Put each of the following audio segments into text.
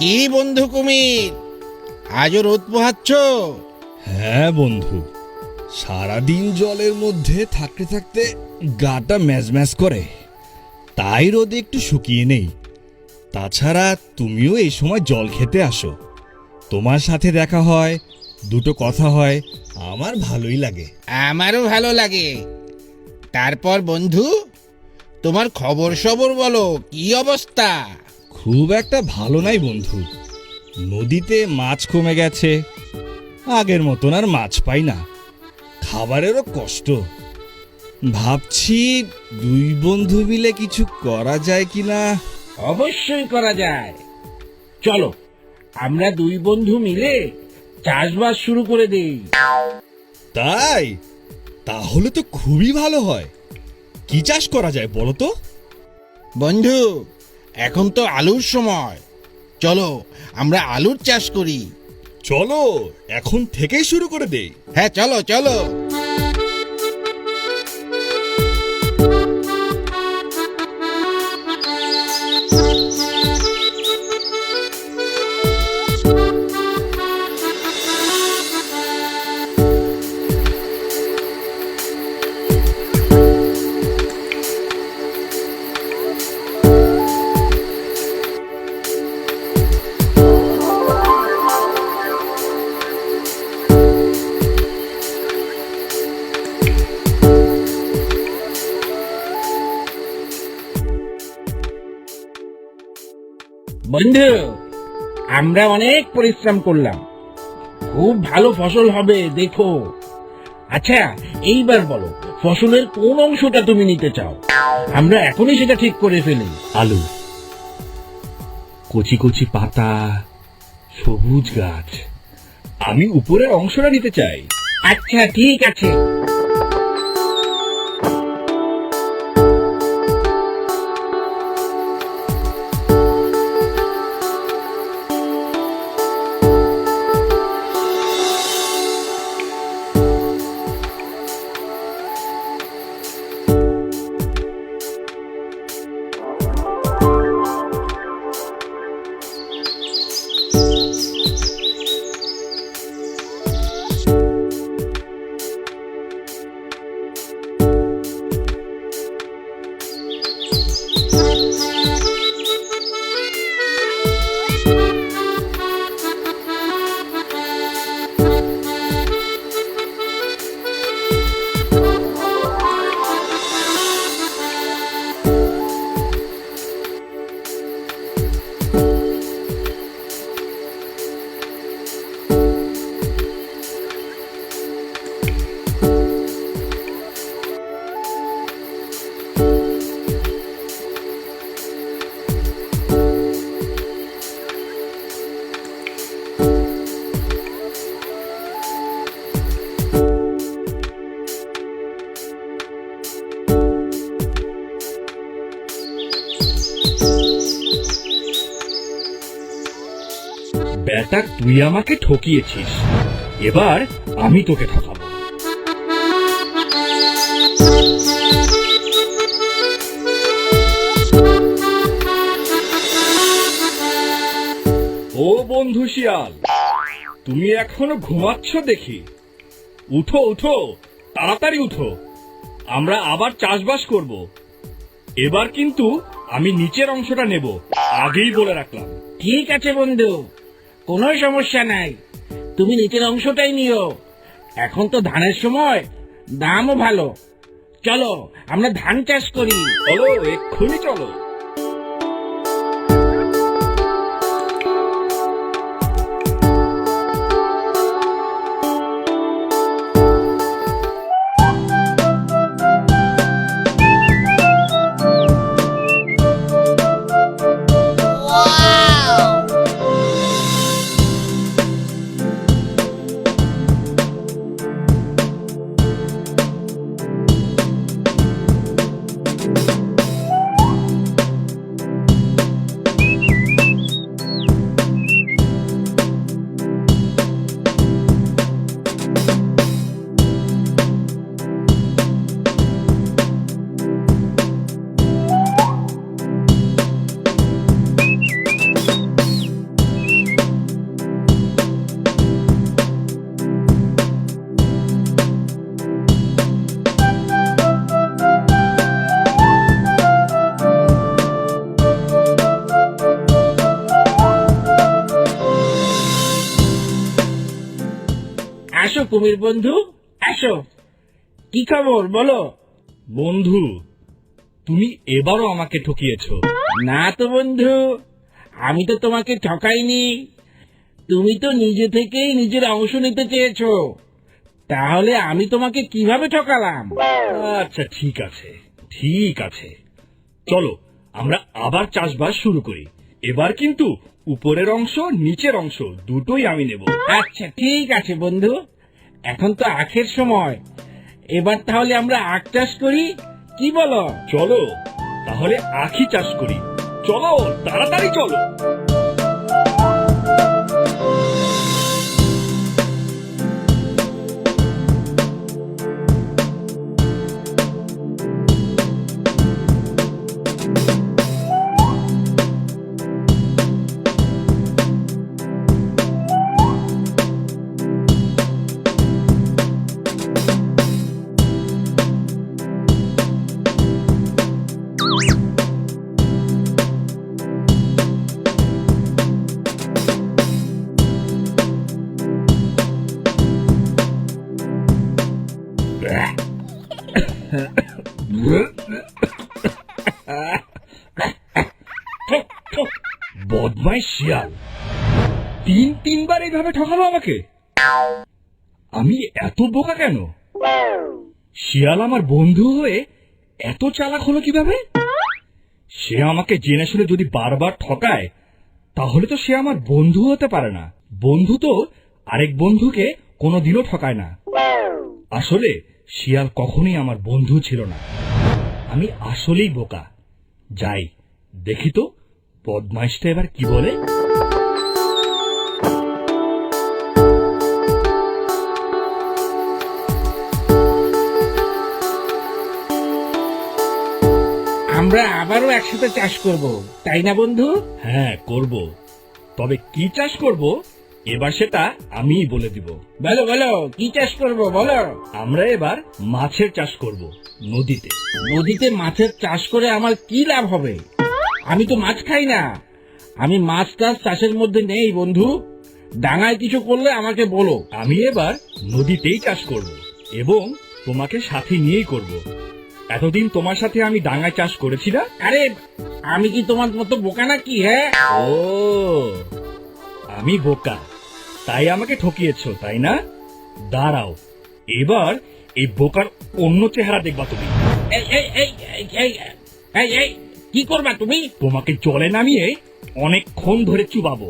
কি বন্ধু কুমির, আজও রোদ পোহাচ্ছ? হ্যাঁ বন্ধু, সারাদিন জলের মধ্যে থাকতে থাকতে গাটা ম্যাজ ম্যাজ করে, তাই রোদে একটু শুকিয়ে নেই। তাছাড়া তুমিও এই সময় জল খেতে আসো, তোমার সাথে দেখা হয়, দুটো কথা হয়, আমার ভালোই লাগে। আমারও ভালো লাগে। তারপর বন্ধু, তোমার খবর সবর বলো, কি অবস্থা? খুব একটা ভালো নাই বন্ধু, নদীতে মাছ কমে গেছে, আগের মতন আর মাছ পাই না, খাবারেরও কষ্ট। ভাবছি দুই বন্ধু মিলে কিছু করা যায় কিনা। অবশ্যই করা যায়। চলো আমরা দুই বন্ধু মিলে চাষবাস শুরু করে দেই। তাই? তাহলে তো খুবই ভালো হয়। কি চাষ করা যায় বলো তো? বন্ধু, এখন তো আলুর সময়, চলো আমরা আলুর চাষ করি। চলো এখন থেকেই শুরু করে দেই। হ্যাঁ চলো চলো। বন্ধু, আমরা অনেক পরিশ্রম করলাম, খুব ভালো ফসল হবে দেখো। আচ্ছা এইবার বলো, ফসলের কোন অংশটা তুমি নিতে চাও? আমরা এখনই সেটা ঠিক করে ফেলি। আলু, কচি কচি পাতা, সবুজ গাছ, আমি উপরের অংশটা নিতে চাই। আচ্ছা ঠিক আছে। বেটা, তুই আমাকে ঠকিয়েছিস, এবার আমি তোকে ঠকাবো। ও বন্ধু শিয়াল, তুমি এখনো ঘুমাচ্ছ দেখি। উঠো উঠো, তাড়াতাড়ি উঠো, আমরা আবার চাষবাস করব। এবার কিন্তু আমি নিচের অংশটা নেব, আগেই বলে রাখলাম। ঠিক আছে বন্ধু, কোনো সমস্যা নাই, তুমি নিচের অংশটাই নিও। এখন তো ধানের সময়, দামও ভালো। চলো আমরা ধান চাষ করি। চলো এক্ষুনি চলো। এসো কুমির বন্ধু, এসো। কি খবর বলো? বন্ধু, তুমি এবারও আমাকে ঠকিয়েছো। না তো বন্ধু, আমি তো তোমাকে ঠকাইনি। তুমি তো নিজে থেকেই নিজের অংশ নিতে চেয়েছো, তাহলে আমি তোমাকে কিভাবে ঠকালাম? আচ্ছা, ঠিক আছে, ঠিক আছে। চলো আমরা আবার চাষবাস শুরু করি। এবার কিন্তু উপরের অংশ নিচের অংশ দুটোই আমি নেব। আচ্ছা ঠিক আছে বন্ধু, এখন তো আখের সময়, এবার তাহলে আমরা আখ চাষ করি, কি বলো? চলো তাহলে আখি চাষ করি। চলো তাড়াতাড়ি চলো। বদমাইশ শিয়াল, তিনবার এইভাবে ঠকালো আমাকে। আমি এত বোকা কেন? শিয়াল আমার বন্ধু হয়ে এত চালাক হলো কিভাবে? সে আমাকে জেনে শুনে যদি বারবার ঠকায়, তাহলে তো সে আমার বন্ধু হতে পারে না। বন্ধু তো আরেক বন্ধুকে কোনোদিনও ঠকায় না। আসলে শিয়াল কখনোই আমার বন্ধু ছিল না। আমি আসলেই বোকা। যাই দেখি তো বদমাইশটা এবার কি বলে। আমরা আবারও একসাথে চাষ করব, তাই না বন্ধু? হ্যাঁ করব, তবে কি চাষ করব এবার সেটা আমিই বলে দিব। বলো বলো, কি চাষ করব বলো? আমরা এবার মাছের চাষ করব নদীতে। নদীতে মাছের চাষ করে আমার কি লাভ হবে? আমি তো মাছ খাই না। আমি মাছ টাছ চাষের মধ্যে নেই বন্ধু। ডাঙায় কিছু করলে আমাকে বলো। আমি এবার নদীতেই চাষ করব এবং তোমাকে সাথে নিয়েই করব। এতদিন তোমার সাথে আমি ডাঙায় চাষ করেছি না? আরে আমি কি তোমার মতো বোকা নাকি? হ্যাঁ, ও, আমি বোকা তাই আমাকে ঠকিয়েছো, তাই না? দাঁড়াও, এবার এই বোকার অন্য চেহারা দেখবা তুমি। এই এই এই এই এই এই এই কি করবা তুমি? তোমাকে জলে নামিয়ে অনেকক্ষণ ধরে চুবাবো,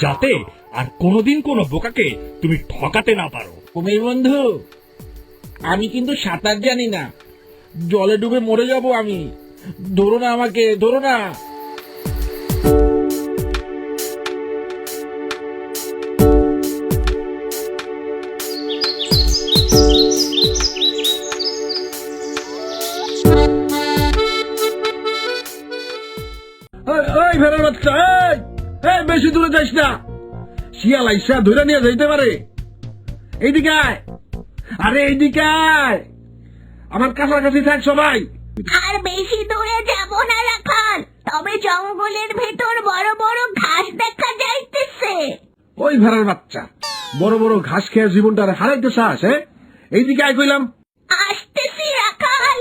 যাতে আর কোনোদিন কোনো বোকাকে তুমি ঠকাতে না পারো। কুমির বন্ধু, আমি কিন্তু সাঁতার জানি না, জলে ডুবে মরে যাব আমি। ধরো না আমাকে, ধরো না। ওই ভেড়ার বাচ্চা, এই বেশি দূরে যাইস না, শিয়াল আইসা ধরে নিয়ে যাইতে পারে। এইদিকে আয়, আরে এইদিকে আয়, আমার কাছাকাছি থাক সবাই। আর বেশি দূরে যাব না রাখাল, তবে জঙ্গলের ভেতর বড় বড় ঘাস দেখা যাইতেছে। ওই ভেড়ার বাচ্চা, বড় বড় ঘাস খেয়ে জীবনটা হারাইতে চাস? হ্যাঁ, এইদিকে আয় কইলাম। আসতেছি রাখাল।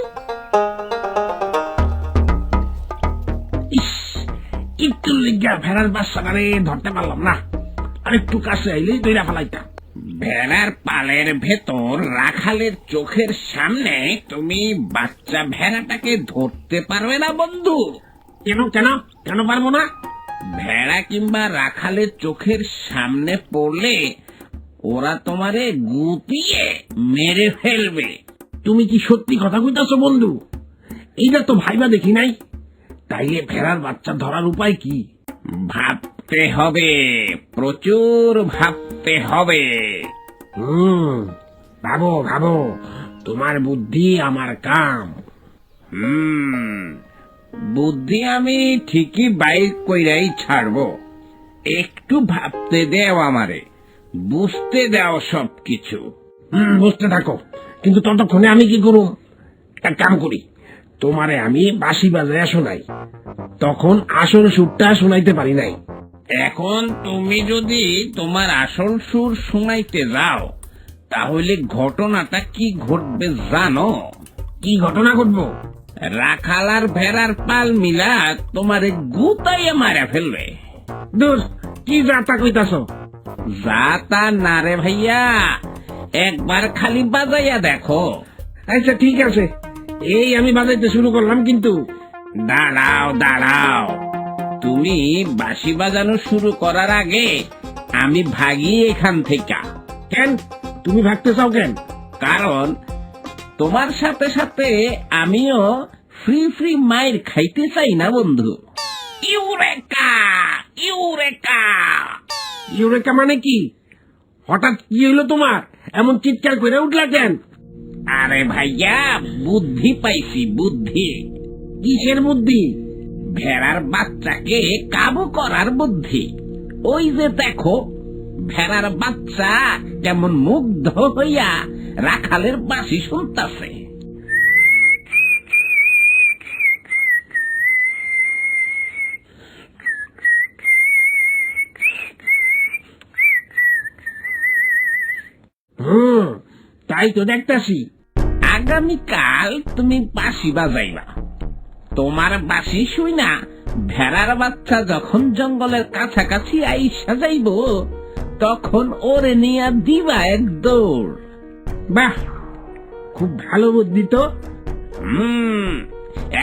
একটু লিগা ভেড়ার বাচ্চাটারে ধরতে পারলাম না, আরেকটু কাছে আইলেই দইরা ফেলাইতাম। ভেড়ার পালের ভেতর রাখালের চোখের সামনে তুমি বাচ্চা ভেড়াটাকে ধরতে পারবে না বন্ধু। কেন কেন কেন পারবো না? ভেড়া কিংবা রাখালের চোখের সামনে পড়লে ওরা তোমারে গুটিয়ে মেরে ফেলবে। তুমি কি সত্যি কথা কইতাছো বন্ধু? এইটা তো ভাইবা দেখি নাই। তাইলে ভেড়ার বাচ্চা ধরার উপায় কি? ভাবতে হবে, প্রচুর ভাবতে হবে। ভাবো ভাবো, তোমার বুদ্ধি আমার কাম। বুদ্ধি আমি ঠিকই বাইর কইরাই ছাড়বো। একটু ভাবতে দেও আমারে, বুঝতে দাও সবকিছু। বুঝতে থাকো, কিন্তু ততক্ষণে আমি কি করুম? এক কাম করি, তোমারে আমি বাঁশি বাজায় শোনাই। তখন আসল সুরটা শোনাইতে পারি নাই। এখন তুমি যদি তোমার আসল সুর শুনাইতে যাও, তাহলে ঘটনাটা কি ঘটবে জানো? কি ঘটনা ঘটবো? রাখাল আর ভেড়ার পাল মিলা তোমারে গুতাইয়ে মারা ফেলবে। দূর, কি যাতা কইতাছ? যা তা না রে ভাইয়া, একবার খালি বাজাইয়া দেখো। আচ্ছা ঠিক আছে, এই আমি বাজাইতে শুরু করলাম, কিন্তু দাঁড়াও দাঁড়াও, তুমি বাঁশি বাজানো শুরু করার আগে আমি ভাগি এখান থেকে। কেন তুমি ভাগতে চাও কেন? কারণ তোমার সাথে সাথে আমিও ফ্রি ফ্রি মাইর খাইতে চাই না বন্ধু। Eureka eureka. ইউরেকা মানে কি? হঠাৎ কি হইলো তোমার? এমন চিৎকার করে উঠলা কেন? আরে ভাইয়া, বুদ্ধি পাইছি, বুদ্ধি। কিসের বুদ্ধি? ভেড়ার বাচ্চাকে কাবু করার বুদ্ধি। ওই যে দেখো, ভেড়ার বাচ্চা কেমন মুগ্ধ হইয়া রাখালের বাঁশি শুনতাছে। তাই তো দেখতাছি। আগামীকাল তুমি বাঁশি বাজাইবা। তোমার বাঁশি শুই না ভেড়ার বাচ্চা যখন জঙ্গলের কাছাকাছি আইসা যাইব, তখন ওরে নিয়া দিবা এক দৌড়। বাহ, খুব ভালো বুদ্ধি তো।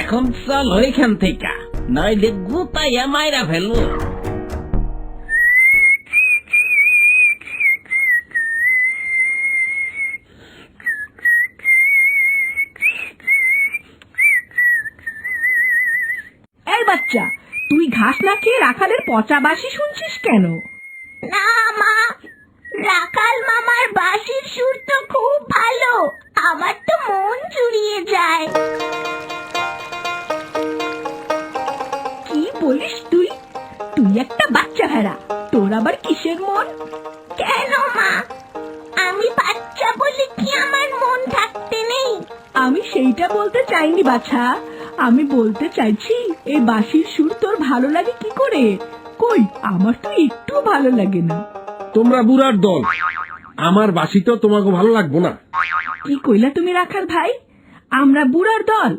এখন চলো এখান থেকে, নইলে গুতাইয়া মাইরা ফেলবো। এই বাচ্চা, তুই ঘাস না খেয়ে রাখালের পচা বাঁশি শুনছিস কেন? না মা, রাখাল মামার বাঁশির সুর তো খুব ভালো, আমার তো মন জুড়িয়ে যায়। কি বলিস তুই? তুই একটা বাচ্চা ভেড়া, তোর আবার কিসের মন? কেন মা, আমি বাচ্চা বলে কি আমার মন থাকতে নেই? আমি সেইটা বলতে চাইনি বাছা, আমি বলতে চাইছি এই বাঁশির সুর তোর ভালো লাগে কি করে? কই, আমার তো একটু ভালো লাগে না। তোমরা বুড়ার দল, আমার বাসি তো তোমাকে ভালো লাগবো না। কি কইলা তুমি রাখাল ভাই? আমরা বুড়ার দল?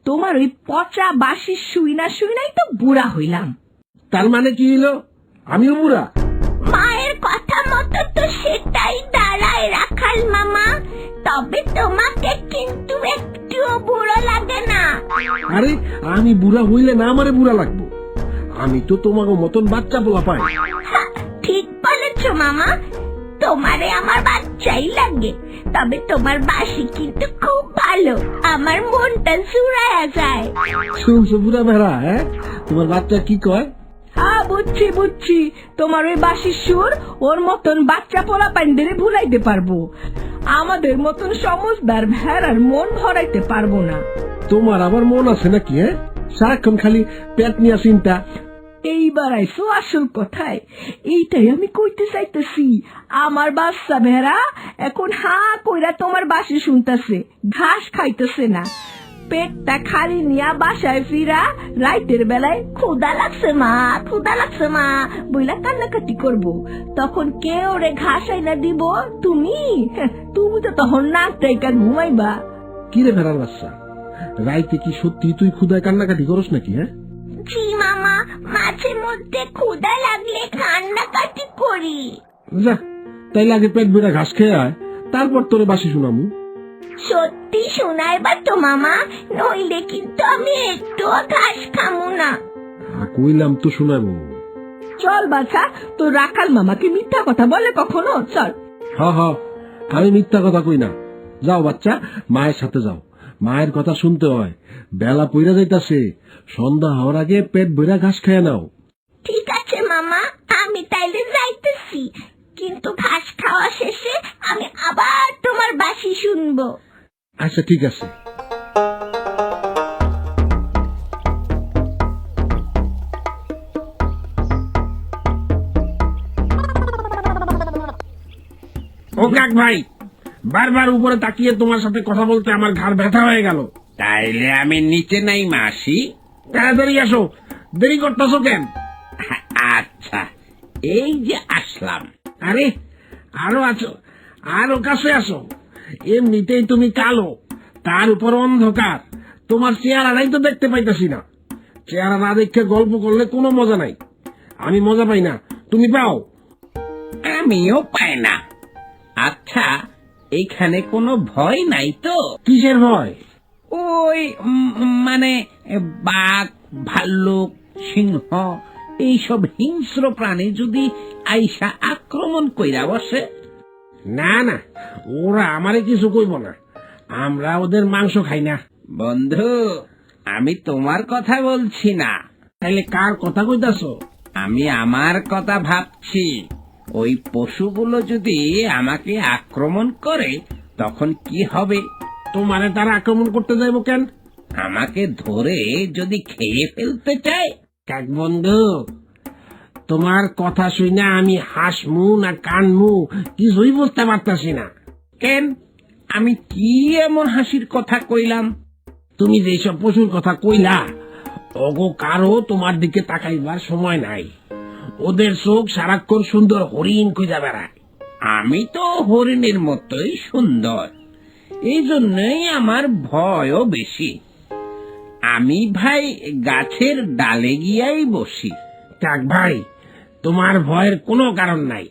তোমার ওই পচা বাঁশির শুই নাই তো বুড়া হইলাম। তার মানে কি হলো? আমিও বুড়া? মায়ের কথা মতো তো সেটাই দাঁড়ায় রাখাল মামা, তবে তোমাকে কিন্তু একটুও বুড়ো লাগে না। আরে আমি বুড়া হইলে না আমারে বুড়া লাগবো? আমি তো তোমাকে মতন বাচ্চা পোলা পাই। হা, ঠিক বলেছ মামা, তোমারে আমার বাচ্চাই লাগে, তবে তোমার বাঁশি কিন্তু খুব ভালো, আমার মনটা জুড়ায়া যায়। শুনছো বুড়া ভেড়া? হ্যাঁ, তোমার বাচ্চা কি কয়? হ্যাঁ বুঝছি বুঝছি, তোমার ওই বাঁশির সুর ওর মতন বাচ্চা পোলা পাইন্ডেরে ভুলাইতে পারবো, আমাদের মতন সমজদার ভেড়ার মন ভরাইতে পারবো না। তোমার আবার মন আছে নাকি? হ্যাঁ, সারাক্ষণ খালি পেট নিয়ে চিন্তা। এইবার আইসো আসল কথায়, এইটাই আমি কইতে চাইতেছি। আমার বাচ্চা ভেড়া এখন হা কইরা তোমার বাঁশি শুনতেছে, ঘাস খাইতেছে না, পেটটা খালি নিয়া বাসায় ফিরা রাইতের বেলায় ক্ষুদা লাগছে মা, ক্ষুদা লাগছে মা বইলা কান্নাকাটি করব। তখন কে ওরে ঘাস আইনা দিব? তুমি? তুমি তো তখন নাক টাইকা ঘুমাইবা। কিরে ভেড়ার বাচ্চা, রাইতে কি সত্যি তুই ক্ষুদায় কান্নাকাটি করস নাকি? হ্যাঁ জি মামা, মাঝে মধ্যে ক্ষুধা লাগলে কান্নাকাটি করি। যা, তাই লাগে পেট বেড়া ঘাস খেয়ে আয়, তারপর তোরে বাসি শুনামু। সত্যি শোনাইবা তো মামা, নইলে কিন্তু আমি একটুও ঘাস খামু না। কইলাম তো শুনাবো। চল বাছা, তোর রাখাল মামাকে মিথ্যা কথা বলে কখনো? চল। হ হ, আমি মিথ্যা কথা কই না। যাও বাচ্চা, মায়ের সাথে যাও, মায়ের কথা শুনতে হয়। বেলা পইরা যাইতাছে, সন্ধ্যা হওয়ার আগে পেট ভরা ঘাস খেয়ে নাও। ঠিক আছে মামা, আমি তাইলে যাইতেছি, কিন্তু ঘাস খাওয়া শেষে আমি আবার তোমার বাঁশি শুনবো। আচ্ছা ঠিক আছে। ও কাক ভাই, বারবার উপরে তাকিয়ে তোমার সাথে কথা বলতে আমার ঘাড় ব্যথা হয়ে গেল। তাইলে আমি নিচে নাই মাসি? তাড়াতাড়ি আসো, দেরি করতেছো কেন? আচ্ছা, এই যে আসলাম। আরে আরো আছো, আরো কাছে আসো। এমনিতেই তুমি কালো, তার উপর অন্ধকার, তোমার চেহারাটাই তো দেখতে পাইতাছি না। চেহারা না দেখে গল্প করলে কোনো মজা নাই। আমি মজা পাই না, তুমি পাও? আমিও পাই না। আচ্ছা, এখানে কোনো ভয় নাই তো? কিসের ভয়? ওই মানে বাঘ, ভাল্লুক, সিংহ এইসব হিংস্র প্রাণী যদি আইসা আক্রমণ কইরা বসে? না না, ওরা আমারে কিছু কইব না, আমরা ওদের মাংস খাই না। বন্ধু, আমি তোমার কথা বলছি না, তাইলে কার কথা কইতাছো? আমি আমার কথা ভাবছি। ওই পশুগুলো যদি আমাকে আক্রমণ করে তখন কি হবে? তোমারে তারা আক্রমণ করতে যাইব কেন? আমাকে ধরে যদি খেয়ে ফেলতে চায়? কাক বন্ধু, তোমার কথা শুনে আমি হাসমু না কানমু কিছুই বুঝতে পারতাছি না। কেন, আমি কি এমন হাসির কথা কইলাম? তুমি যেসব পশুর কথা কইলা, ওগো কারো তোমার দিকে তাকাইবার সময় নাই। ওদের চোখ সারাক্ষণ সুন্দর হরিণ খুঁজা বেড়ায়। আমি তো হরিণের মতোই সুন্দর, এই জন্যই আমার ভয়ও বেশি। আমি ভাই গাছের ডালে গিয়াই বসি। কাক ভাই, তোমার ভয়ের কোনো কারণ নাই।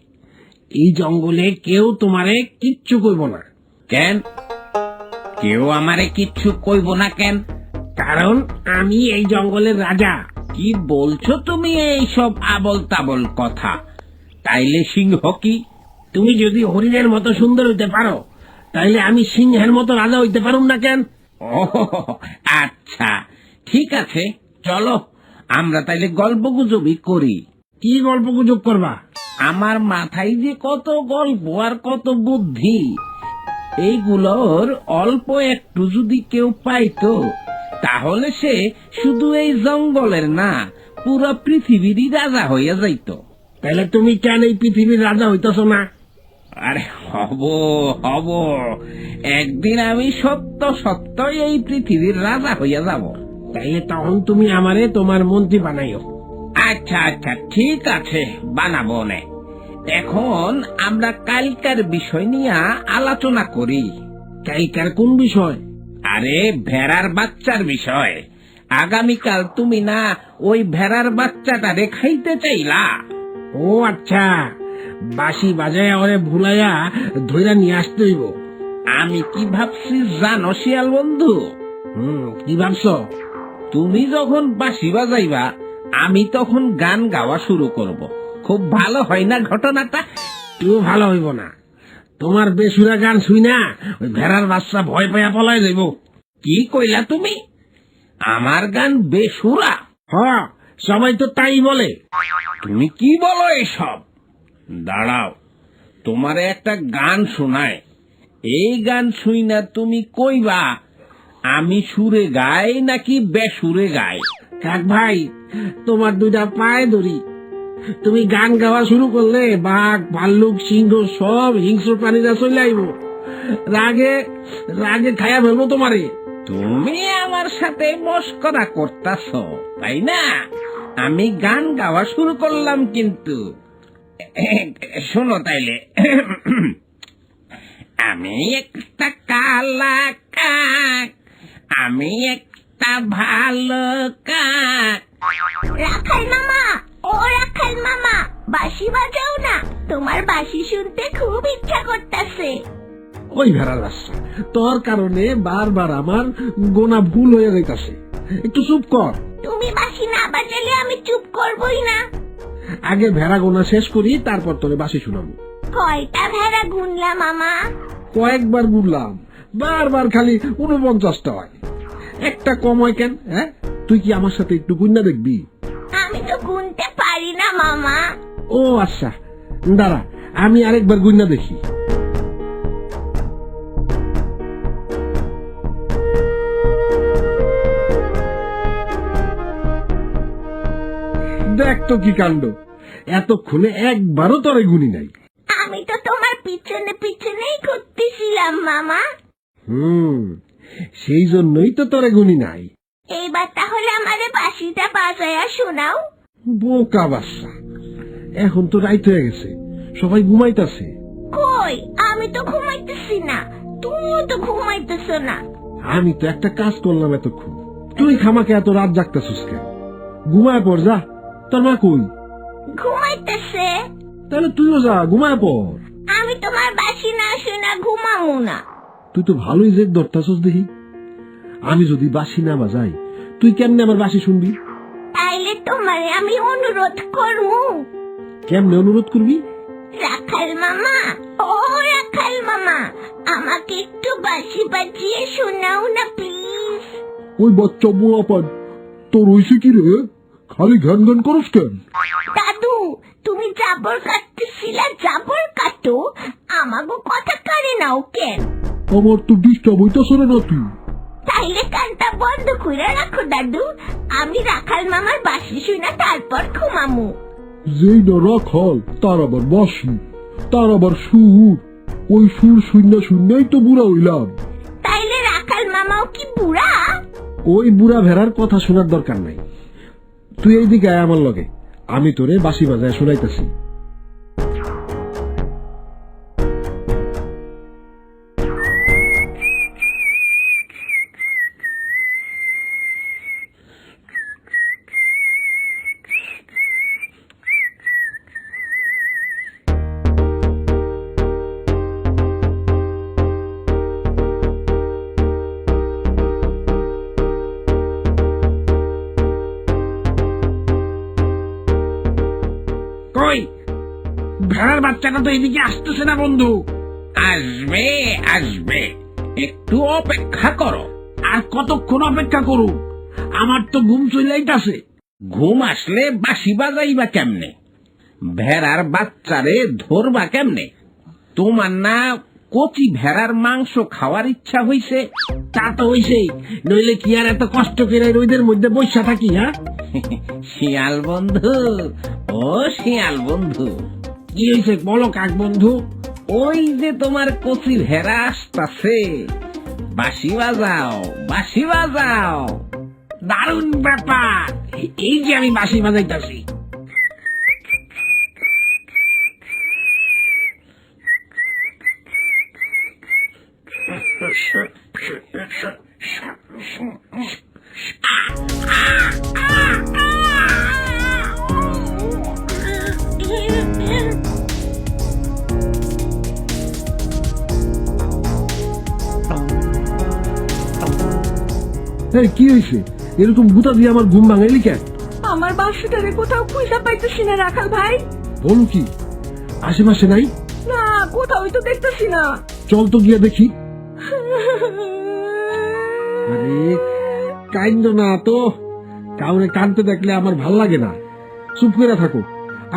এই জঙ্গলে কেউ তোমারে কিচ্ছু কইব না। কেন কেউ আমারে কিচ্ছু কইব না কেন? কারণ আমি এই জঙ্গলের রাজা। কি বলছো তুমি এইসব আবল তাবল কথা? তাইলে সিংহ কি? তুমি যদি হরিণের মতো সুন্দর হইতে পারো, তাইলে আমি সিংহের মতো রাজা হইতে পারুম না কেন? ও আচ্ছা, ঠিক আছে, চলো আমরা তাইলে গল্প গুজবই করি। কি গল্প গুজব করবা? আমার মাথায় যে কত গল্প আর কত বুদ্ধি, এইগুলোর অল্প একটু যদি কেউ পাইতো, তাহলে সে শুধু এই জঙ্গলের না, পুরো পৃথিবীরই রাজা হইয়া যাইত। তাইলে তুমি কেন এই পৃথিবীর রাজা হইতেছ না? আরে হব হব, একদিন আমি সত্য সত্যই এই পৃথিবীর রাজা হইয়া যাব। তাইলে তখন তুমি আমারে তোমার মন্ত্রী বানাইও। আচ্ছা আচ্ছা, ঠিক আছে, বানাবো নে। এখন আমরা কালকার বিষয় নিয়ে আলোচনা করি। কালকার কোন বিষয়? আরে ভেড়ার বাচ্চার বিষয়। আগামীকাল তুমি না ওই ভেড়ার বাচ্চাটারে খাইতে চাইলা? ও আচ্ছা, বাঁশি বাজায় ওরে ভুলাইয়া ধইরা নিয়ে আসতে হইব। আমি কি ভাবছি জানো শিয়াল বন্ধু? কি ভাবছো? তুমি যখন বাঁশি বাজাইবা, আমি তখন গান গাওয়া শুরু করব। খুব ভালো হয় না ঘটনাটা? কেউ ভালো হইব না। তোমার বেসুরা গান শুই না ওই ভেড়ার বাচ্চা ভয় পাইয়া পলাই যাইব। কি কইলা তুমি? আমার গান বেসুরা? হ, সবাই তো তাই বলে। তুমি কি বলো এসব? দাঁড়াও, তোমারে একটা গান শোনায়। এই গান শুই না তুমি কইবা আমি সুরে গাই নাকি বেসুরে গাই। কাক ভাই, তোমার দুইটা পায়ে ধরি। তুমি গান গাওয়া শুরু করলে বাঘ, ভাল্লুক, সিংহ সব হিংস্র প্রাণীরা চলে আইব। রাগে রাগে খায়া ফেলবো তোমারে। তুমি আমার সাথে মস্করা করতাছ, তাই না? আমি গান গাওয়া শুরু করলাম কিন্তু। শোনো তাইলে, আমি একটা কালা কাক, আমি একটা ভালো কাক। রাখাল মামা, ও রাখাল মামা, বাঁশি বাজাও না, তোমার বাঁশি শুনতে খুব ইচ্ছা করতেছে। ওই ভেড়ার বাচ্চা, তোর কারণে বারবার আমার গোনা ভুল হয়ে যাইতাছে। একটু চুপ কর। তুমি বাঁশি না বাজালে আমি চুপ করবই না। আগে ভেড়া গোনা শেষ করি, তারপর তোরে বাঁশি শুনাবো। কয়টা ভেড়া গুনলা মামা? কয়েকবার গুনলাম, বারবার খালি 49টা হয়। একটা কম হয় কেন? হ্যাঁ, তুই কি আমার সাথে একটু গুন্না দেখবি? আমি তো গুনতে পারি না মামা। ও আচ্ছা, দাঁড়া, আমি আরেকবার গুন্না দেখি। দেখ তো কি কাণ্ড, এতক্ষণে একবারও তোরে গুনি নাই। আমি তো তোমার পিছনে পিছনেই ঘুরতেছিলাম মামা। সেই জন্যই তো তোরে গুনি নাই। এইবার তাহলে আমারে বাঁশিটা বাজায়া শোনাও। বোকা বাচ্চা, এখন তো রাইত হয়ে গেছে, সবাই ঘুমাইতাছে। কই, কই? আমি তো ঘুমাইতেছি না, তুমিও তো ঘুমাইতেছ না। আমি তো একটা কাজ করলাম এতক্ষণ, তুই খামাকে এত রাত জাগতেছিস কেন? ঘুমায় পড় যা। তোর মা কই? ঘুমাইতেছে। তাহলে তুইও যা, ঘুমায় পড়। আমি তোমার বাসি না শুনা ঘুমামু না। তুই তো ভালোই জেদ ধরতাছস দেখি। আমি যদি বাসি না বাজাই, তুই কেমনে আমার বাসি শুনবি? তাইলে তোমারে আমি অনুরোধ করবো। কেমনে অনুরোধ করবি? রাখাল মামা, ও রাখাল মামা, আমাকে একটু বাঁশি বাজিয়ে শোনাও না প্লিজ। ওই বাচ্চা বোয়া পান, তোর হইছে কি রে? খালি ঘ্যান ঘ্যান করস কেন? দাদু, তুমি জাবর কাটতেছিলা, জাবর কাটো, আমাগো কথা কারে নাও কেন? আমার তো ডিস্টার্ব হইতাছে রে নাতি। তাইলে কানটা বন্ধ করে রাখো দাদু, আমি রাখাল মামার বাঁশি শুনা তারপর ঘুমামু। যেই না রাখাল তার আবার বাসি, তার আবার সুর। ওই সুর শুননাই তো বুড়া হইলাম। তাইলে রাখাল মামাও কি বুড়া? ওই বুড়া ভেড়ার কথা শোনার দরকার নাই। তুই এইদিকে আয় আমার লগে, আমি তোরে বাঁশি বাজায় শোনাইতেছি। কই ভেড়ার বাচ্চাটা তো এদিকে আসতেছে না বন্ধু। আসবে আসবে, একটু অপেক্ষা করো। আর কতক্ষণ অপেক্ষা করু? আমার তো ঘুম চইলাইতাছে। ঘুম আসলে বাঁশি বাজাইবা কেমনে? ভেড়ার বাচ্চারে ধরবা কেমনে? তোমার না কচি ভেড়ার মাংস খাওয়ার ইচ্ছা হইছে? তা তো হইছেই, নইলে কি আর এত কষ্ট করে রোদের মধ্যে বসে থাকি? হ্যাঁ শিয়াল বন্ধু, ও শিয়াল বন্ধু, কি হয়েছে বলো কাক বন্ধু? ওই যে তোমার কচি ভেড়া আসতাছে, বাঁশি বাজাও, বাঁশি বাজাও। দারুণ ব্যাপার, এই যে আমি বাঁশি বাজাইতাছি। এই কি হয়েছে? এরকম গুতা দিয়ে আমার ঘুম ভাঙাইলি কেন? আমার বাসুটারে কোথাও খুঁজে পাইতেছি না রাখাল ভাই। বলো কি, আশেপাশে নাই? না, কোথাও তো দেখতেছি না। চল তো গিয়া দেখি। আরে কাইন্দ না তো, কাউরে কানতে দেখলে আমার ভাল লাগে না। চুপ করে থাকো,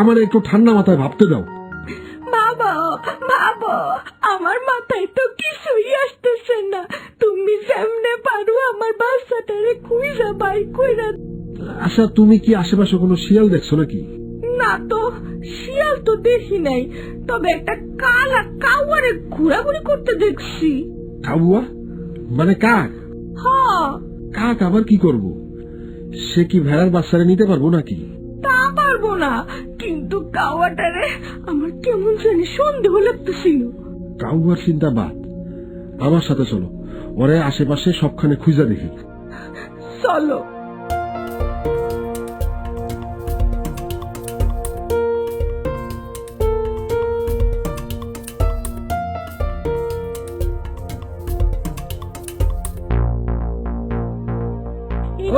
আমার একটু ঠান্ডা মাথায় ভাবতে দাও। বাবা বাবা, আমার মাথায় তো কিছুই আসতেছে না। তুমি সামনে পারো আমার বাচ্চাটারে খুঁজে বাই কইরা। আচ্ছা, তুমি কি আশেপাশে কোনো শিয়াল দেখছো নাকি? না তো, শিয়াল তো দেখি নাই, তবে একটা কালা কাউয়ারে ঘোরাঘুরি করতে দেখছি। কাউয়া মানে কাক? হ্যাঁ। কাক আবার কি করব? সে কি ভেড়ার বাচ্চারে নিতে পারবো নাকি? তা পারবো না, কিন্তু কাওয়াটারে আমার কেমন জানি সন্দেহ লাগতেছিল। কাউয়ার চিন্তা বাদ, আমার সাথে চলো, ওরে আশেপাশে সবখানে খুঁজা দেখি। চলো।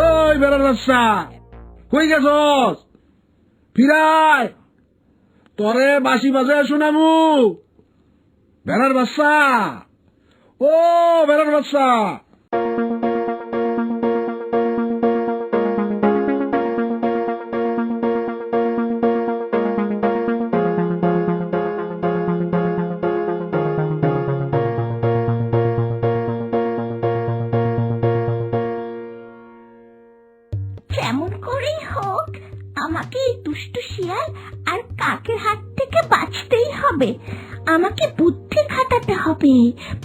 ওই বেড়ার বাচ্চা, কই গেছস? ফিরায়, তরে বাঁশি বাজায় শোনামু। বেড়ার বাচ্চা, ও বেড়ার বাচ্চা। যেমন করেই হোক আমাকে এই দুষ্টু শিয়াল আর কাকের হাত থেকে বাঁচতেই হবে। আমাকে বুদ্ধি খাটাতে হবে।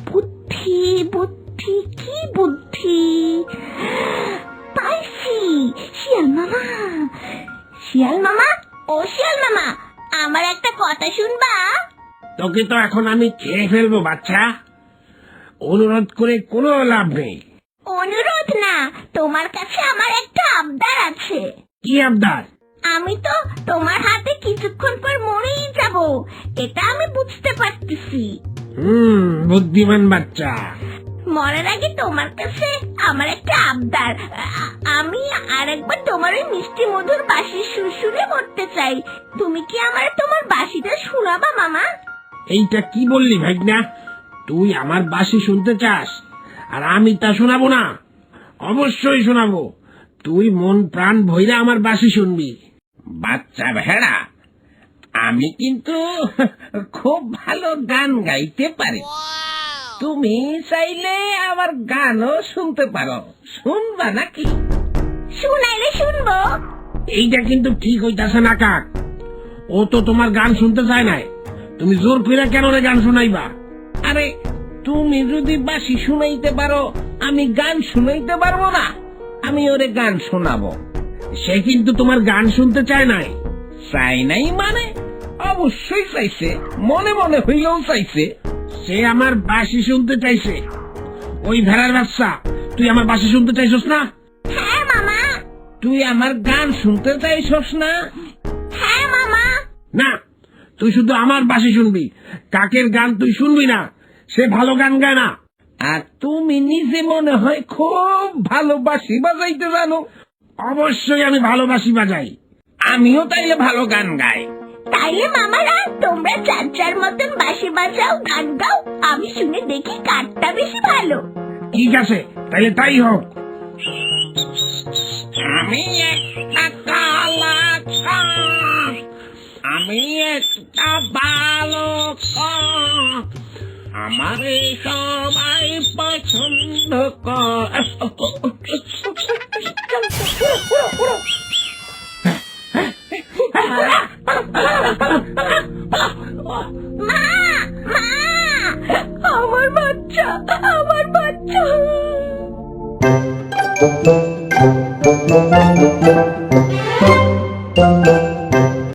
বুদ্ধি বুদ্ধি, কি বুদ্ধি? পাইছি! শিয়াল মামা, শিয়াল মামা, ও শিয়াল মামা, আমার একটা কথা শুনবা? তোকে তো এখন আমি খেয়ে ফেলবো বাচ্চা। অনুরোধ করে কোনো লাভ নেই। অনুরোধ না, তোমার কাছে আমার একটা আবদার আছে। কি আবদার? আমি তো তোমার হাতে কিছুক্ষণ পর মরেই যাব, এটা আমি বুঝতে পারতেছি। বুদ্ধিমান বাচ্চা। মরার আগে তোমার কাছে আমার একটা আবদার। আমি আরেকবার তোমার ওই মিষ্টি মধুর বাঁশির সুর শুনে মরতে চাই। তুমি কি আমার তোমার বাঁশিটা শোনাবা মামা? এইটা কি বললি ভাইগনা? তুই আমার বাঁশি শুনতে চাস আর আমি তা শোনাবো না? অবশ্যই শোনাবো। তুই মন প্রাণ ভইরা আমার বাঁশি শুনবি। বাচ্চা ভেড়া, আমি কিন্তু খুব ভালো গান গাইতে পারি। তুমি চাইলে আমার গানও শুনতে পারো, শুনবা নাকি? শুনাইলে শুনবো। এইটা কিন্তু ঠিক হইতাছে না কাক। ও তো তোমার গান শুনতে চায় নাই, তুমি জোর করে কেন রে গান শুনাইবা? আরে তুমি যদি বাঁশি শুনাইতে পারো, আমি গান শুনাইতে পারবো না? আমি ওরে গান শোনাবো। সে কিন্তু তোমার গান শুনতে চায় নাই। চাই নাই মানে? অবশ্যই চাইছে, মনে মনে হইলেও চাইছে। সে আমার বাঁশি শুনতে চাইছে। ওই ভেড়ার বাচ্চা, তুই আমার বাঁশি শুনতে চাইছস না? হ্যাঁ মামা। তুই আমার গান শুনতে চাইছস না? হ্যাঁ মামা। না, তুই শুধু আমার বাঁশি শুনবি, কাকের গান তুই শুনবি না। সে ভালো গান গায় না। আর তুমি নিজে মনে হয় খুব ভালো বাঁশি বাজাইতে জানো। অবশ্যই আমি ভালো বাঁশি বাজাই, আমিও তাইলে ভালো গান গাই। তাইলে মামারা তোমরা যার যার মতন বাঁশি বাজাও, গান গাও, আমি শুনে দেখি কারটা বেশি ভালো। ঠিক আছে, তাইলে তাই হোক। আমি একটা কালা ছাপ, আমি একটা ভালো কাক, আমারে সবাই পছন্দ কর। মা, মা, আমার বাচ্চা, আমার বাচ্চা।